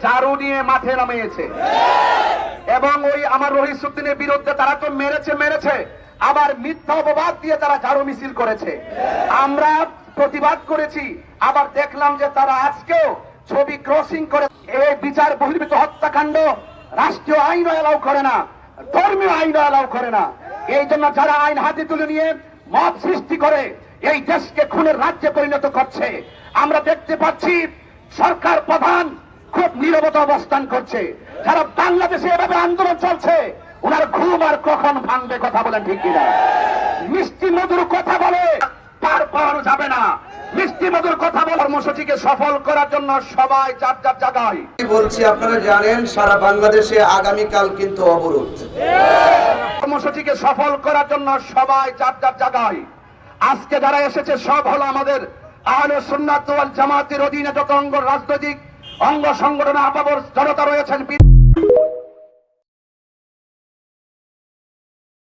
ঝাড়ু নিয়ে মাঠে নামিয়েছে এবং ওই আমার রহিসউদ্দিনের বিরুদ্ধে তারা তো মেরেছে আবার মিথ্যা অপবাদ দিয়ে তারা ঝাড়ু মিছিল করেছে। আমরা প্রতিবাদ করেছি, আবার দেখলাম যে তারা আজকেও ছবি ক্রসিং করে এই বিচার বহির্ভূত হত্যাকাণ্ড রাষ্ট্রীয় আইন এলাও করে না, ধর্মীয় আইন এলাও করে না। এই জন্য যারা আইন হাতে তুলে নিয়ে মত সৃষ্টি করে এই দেশকে খুনের রাজ্যে পরিণত করছে, আমরা দেখতে পাচ্ছি সরকার প্রধান খুব নীরবতা অবস্থান করছে। যারা বাংলাদেশে এভাবে আন্দোলন চলছে ওনার ঘুম আর কখন ভাঙবে, কথা বলেন ঠিক কিনা? মিষ্টি মধুর কথা বলে পার পাওয়ানো যাবে না। মিষ্টি মধুর কথা বলে কর্মসূচিকে সফল করার জন্য সবাই যার যার জায়গায়। বলছি, আপনারা জানেন সারা বাংলাদেশে আগামীকাল কিন্তু অবরোধ। কর্মসূচিকে সফল করার জন্য সবাই যার যার জায়গায়। আজকে যারা এসেছে সব হলো আমাদের আহলে সুন্নাত ওয়াল জামাতের অধীনে যত রাজনৈতিক অঙ্গ সংগঠন আপাবর জনতা রয়েছেন।